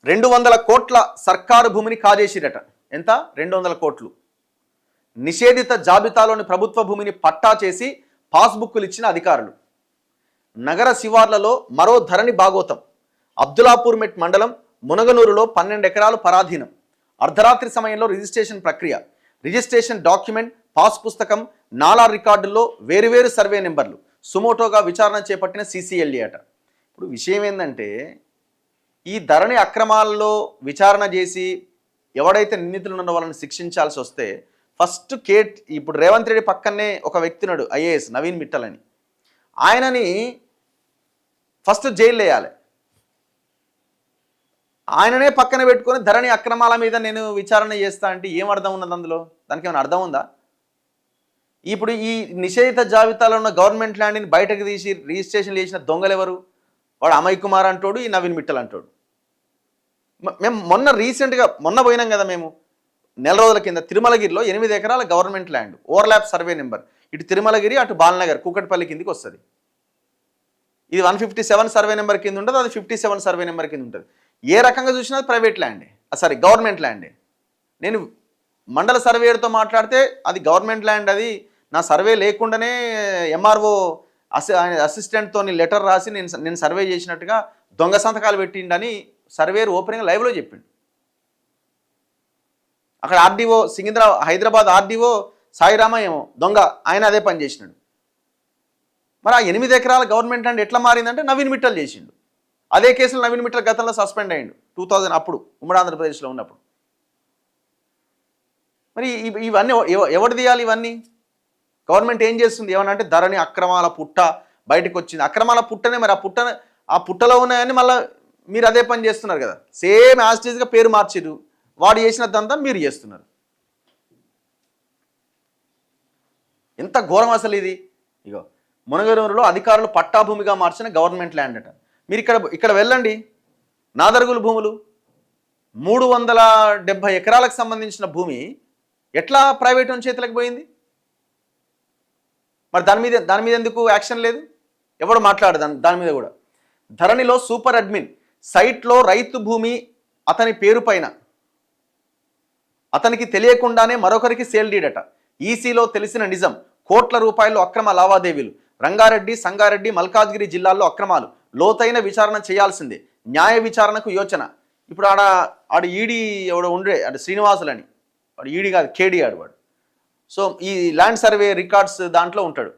200 కోట్ల సర్కారు భూమిని కాజేసిరట. ఎంత? 200 కోట్లు. నిషేధిత జాబితాలోని ప్రభుత్వ భూమిని పట్టా చేసి పాస్బుక్కులు ఇచ్చిన అధికారులు. నగర శివార్లలో మరో ధరణి భాగోతం. అబ్దులాపూర్ మెట్ మండలం మునగనూరులో 12 ఎకరాలు పరాధీనం. అర్ధరాత్రి సమయంలో రిజిస్ట్రేషన్ ప్రక్రియ. రిజిస్ట్రేషన్ డాక్యుమెంట్, పాస్ పుస్తకం, నాలా రికార్డుల్లో వేరువేరు సర్వే నెంబర్లు. సుమోటోగా విచారణ చేపట్టిన సిసిఎల్ఏ అట. ఇప్పుడు విషయం ఏంటంటే, ఈ ధరణి అక్రమాల్లో విచారణ చేసి ఎవడైతే నిందితులు ఉన్న వాళ్ళని శిక్షించాల్సి వస్తే ఫస్ట్ ఇప్పుడు రేవంత్ రెడ్డి పక్కనే ఒక వ్యక్తి ఉన్నాడు, ఐఏఎస్ నవీన్ మిట్టల్ అని. ఆయనని ఫస్ట్ జైలు వేయాలి. ఆయననే పక్కన పెట్టుకొని ధరణి అక్రమాల మీద నేను విచారణ చేస్తా అంటే ఏం అర్థం ఉన్నది అందులో? దానికి ఏమైనా అర్థం ఉందా? ఇప్పుడు ఈ నిషేధిత జాబితాలో ఉన్న గవర్నమెంట్ ల్యాండ్ని బయటకు తీసి రిజిస్ట్రేషన్ చేసిన దొంగలు ఎవరు? వాడు అమయ్ కుమార్ అంటాడు, ఈ నవీన్ మిట్టల్ అంటాడు. మేము మొన్న పోయినాం కదా, మేము నెల రోజుల కింద తిరుమలగిరిలో 8 ఎకరాల government land, overlap survey number. ఇటు తిరుమలగిరి, అటు బాలనగర్, కూకట్పల్లి కిందికి వస్తుంది. ఇది 157 సర్వే నెంబర్ కింద ఉంటుంది, అది 57 సర్వే నెంబర్ కింద ఉంటుంది. ఏ రకంగా చూసినా అది ప్రైవేట్ ల్యాండే, గవర్నమెంట్ ల్యాండే. నేను మండల సర్వేయర్తో మాట్లాడితే అది గవర్నమెంట్ ల్యాండ్, అది నా సర్వే లేకుండానే ఎంఆర్ఓ అసిస్టెంట్తో లెటర్ రాసి నేను సర్వే చేసినట్టుగా దొంగ సంతకాలు పెట్టిండని సర్వేయర్ ఓపెనింగ్ లైవ్లో చెప్పిండు. అక్కడ ఆర్డీఓ హైదరాబాద్ ఆర్డీఓ సాయిరామ ఏమో దొంగ, ఆయన అదే పని చేసినాడు. మరి ఆ 8 ఎకరాల గవర్నమెంట్ ల్యాండ్ ఎట్లా మారిందంటే నవీన్ మిట్టల్ చేసిండు. అదే కేసులో నవీన్ మిట్టల్ గతంలో సస్పెండ్ అయ్యిండు 2000 అప్పుడు ఉమ్మడి ఆంధ్రప్రదేశ్లో ఉన్నప్పుడు. మరి ఇవన్నీ ఎవరు తీయాలి? ఇవన్నీ గవర్నమెంట్ ఏం చేస్తుంది? ఏమన్నా అంటే ధరణి అక్రమాల పుట్ట బయటకు వచ్చింది. అక్రమాల పుట్టనే, మరి ఆ పుట్టలో ఉన్నాయని మళ్ళీ మీరు అదే పని చేస్తున్నారు కదా. సేమ్ యాస్టీజ్గా పేరు మార్చిరు, వాడు చేసినదంతా మీరు చేస్తున్నారు. ఎంత ఘోరం అసలు ఇది! ఇగో మునగనూరులో అధికారులు పట్టాభూమిగా మార్చిన గవర్నమెంట్ ల్యాండ్ అట. మీరు ఇక్కడ వెళ్ళండి, నాదరుగుల భూములు 370 ఎకరాలకు సంబంధించిన భూమి ఎట్లా ప్రైవేట్ చేతులకు పోయింది? మరి దాని మీద ఎందుకు యాక్షన్ లేదు? ఎవడు మాట్లాడు దాని మీద కూడా. ధరణిలో సూపర్ అడ్మిన్ సైట్లో రైతు భూమి అతని పేరు పైన, అతనికి తెలియకుండానే మరొకరికి సేల్ డీడ్ అట. ఈసీలో తెలిసిన నిజం, కోట్ల రూపాయలు అక్రమ లావాదేవీలు. రంగారెడ్డి, సంగారెడ్డి, మల్కాజ్గిరి జిల్లాల్లో అక్రమాలు. లోతైన విచారణ చేయాల్సిందే, న్యాయ విచారణకు యోచన. ఇప్పుడు ఆడు ఈడీ ఎవడో ఉండే, అంటే శ్రీనివాసులని, వాడు ఈడీ కాదు కేడీ వాడు. సో ఈ ల్యాండ్ సర్వే రికార్డ్స్ దాంట్లో ఉంటాడు.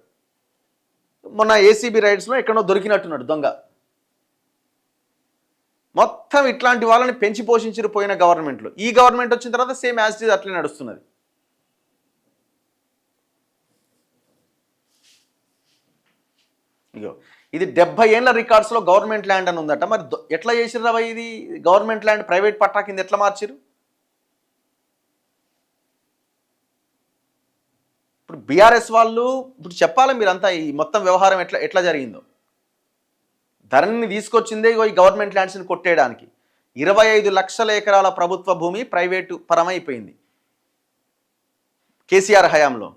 మొన్న ఏసీబీ రైడ్స్లో ఎక్కడో దొరికినట్టున్నాడు దొంగ. మొత్తం ఇట్లాంటి వాళ్ళని పెంచి పోషించి పోయిన గవర్నమెంట్లు. ఈ గవర్నమెంట్ వచ్చిన తర్వాత సేమ్ యాజ్ ఇట్ ఈజ్ అట్లే నడుస్తున్నది. ఇగో ఇది 70 ఏళ్ల రికార్డ్స్లో గవర్నమెంట్ ల్యాండ్ అని ఉందట. మరి ఎట్లా చేసిర్రా ఇది? గవర్నమెంట్ ల్యాండ్ ప్రైవేట్ పట్టా కింద ఎట్లా మార్చిరు? ఇప్పుడు బీఆర్ఎస్ వాళ్ళు ఇప్పుడు చెప్పాలి మీరంతా ఈ మొత్తం వ్యవహారం ఎట్లా జరిగిందో. ధరణిని తీసుకొచ్చిందే ఈ గవర్నమెంట్ ల్యాండ్స్ని కొట్టేయడానికి. 25 లక్షల ఎకరాల ప్రభుత్వ భూమి ప్రైవేటు పరమైపోయింది కేసీఆర్ హయాంలో.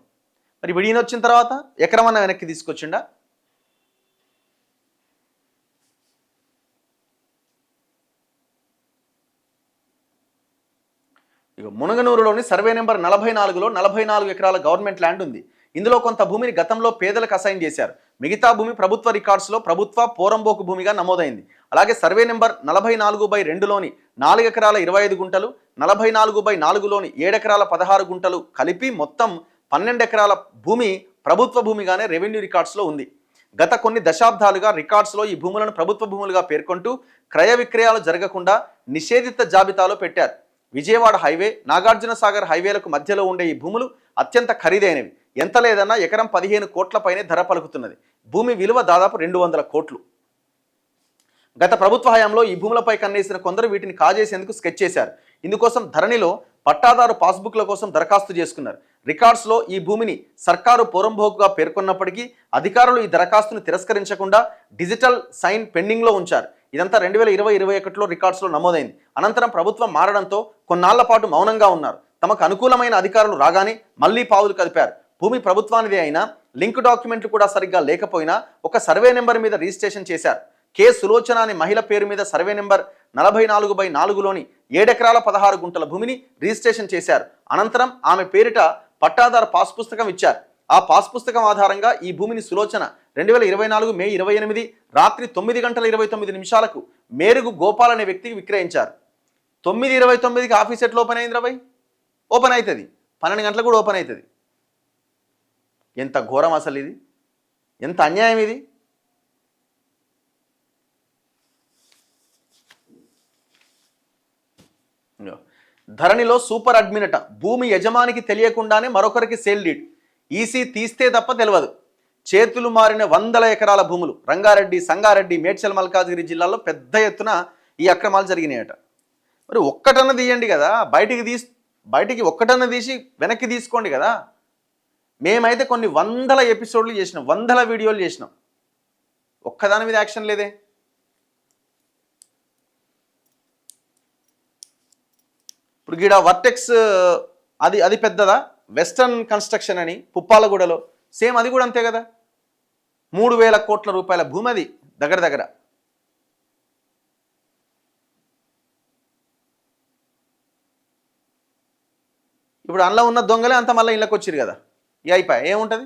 మరి విడిన వచ్చిన తర్వాత ఎకరమన్నా వెనక్కి తీసుకొచ్చిండా? ఇక మునగనూరులోని సర్వే నెంబర్ 44లో 44 ఎకరాల గవర్నమెంట్ ల్యాండ్ ఉంది. ఇందులో కొంత భూమిని గతంలో పేదలకు అసైన్ చేశారు. మిగతా భూమి ప్రభుత్వ రికార్డ్స్లో ప్రభుత్వ పోరంబోకు భూమిగా నమోదైంది. అలాగే సర్వే నెంబర్ 44/2లోని 4 ఎకరాల 25 గుంటలు, 44/4లోని 7 ఎకరాల 16 గుంటలు కలిపి మొత్తం 12 ఎకరాల భూమి ప్రభుత్వ భూమిగానే రెవెన్యూ రికార్డ్స్లో ఉంది. గత కొన్ని దశాబ్దాలుగా రికార్డ్స్లో ఈ భూములను ప్రభుత్వ భూములుగా పేర్కొంటూ క్రయ విక్రయాలు జరగకుండా నిషేధిత జాబితాలో పెట్టారు. విజయవాడ హైవే, నాగార్జున సాగర్ హైవేలకు మధ్యలో ఉండే ఈ భూములు అత్యంత ఖరీదైనవి. ఎంత లేదన్నా ఎకరం 15 కోట్ల పైనే ధర పలుకుతున్నది. భూమి విలువ దాదాపు 200 కోట్లు. గత ప్రభుత్వ హయాంలో ఈ భూములపై కన్నేసిన కొందరు వీటిని కాజేసేందుకు స్కెచ్ చేశారు. ఇందుకోసం ధరణిలో పట్టాదారు పాస్బుక్ల కోసం దరఖాస్తు చేసుకున్నారు. రికార్డ్స్లో ఈ భూమిని సర్కారు పోరంబోకుగా పేర్కొన్నప్పటికీ అధికారులు ఈ దరఖాస్తును తిరస్కరించకుండా డిజిటల్ సైన్ పెండింగ్లో ఉంచారు. ఇదంతా 2020-21లో రికార్డ్స్లో నమోదైంది. అనంతరం ప్రభుత్వం మారడంతో కొన్నాళ్ల పాటు మౌనంగా ఉన్నారు. తమకు అనుకూలమైన అధికారులు రాగానే మళ్లీ పావులు కదిపారు. భూమి ప్రభుత్వానిదే అయినా లింక్ డాక్యుమెంట్లు కూడా సరిగ్గా లేకపోయినా ఒక సర్వే నెంబర్ మీద రిజిస్ట్రేషన్ చేశారు. కె సులోచన అనే మహిళ పేరు మీద సర్వే నెంబర్ 44/4లోని 7 ఎకరాల 16 గుంటల భూమిని రిజిస్ట్రేషన్ చేశారు. అనంతరం ఆమె పేరిట పట్టాదారు పాస్ పుస్తకం ఇచ్చారు. ఆ పాస్ పుస్తకం ఆధారంగా ఈ భూమిని సులోచన 2024 మే 28 రాత్రి 9:29 మేరుగు గోపాల్ అనే వ్యక్తికి విక్రయించారు. 9:29కి ఆఫీస్ ఎట్లా ఓపెన్ అయింది రాబాయ్? ఓపెన్ అవుతుంది, 12 గంటలకు కూడా ఓపెన్ అవుతుంది. ఎంత ఘోరం అసలు ఇది, ఎంత అన్యాయం ఇది. ధరణిలో సూపర్ అడ్మిన్ అట, భూమి యజమానికి తెలియకుండానే మరొకరికి సేల్ డీడ్, ఈసీ తీస్తే తప్ప తెలియదు. చేతులు మారిన 100 ఎకరాల భూములు రంగారెడ్డి, సంగారెడ్డి, మేడ్చల్, మల్కాజ్గిరి జిల్లాల్లో పెద్ద ఎత్తున ఈ అక్రమాలు జరిగినాయట. మరి ఒక్కటన్న తీయండి కదా, బయటికి ఒక్కటన్న తీసి వెనక్కి తీసుకోండి కదా. మేమైతే కొన్ని 100 ఎపిసోడ్లు చేసినాం, 100 వీడియోలు చేసినాం, ఒక్కదాని మీద యాక్షన్ లేదే. ఇప్పుడు గీడ వర్టెక్స్ అది పెద్దదా, వెస్టర్న్ కన్స్ట్రక్షన్ అని పుప్పాలగూడలో సేమ్ అది కూడా అంతే కదా. 3,000 కోట్ల రూపాయల భూమి అది దగ్గర. ఇప్పుడు అందులో ఉన్న దొంగలే అంత మళ్ళీ ఇళ్ళకి వచ్చిరు కదా, ఇక అయిపోయి ఏముంటుంది.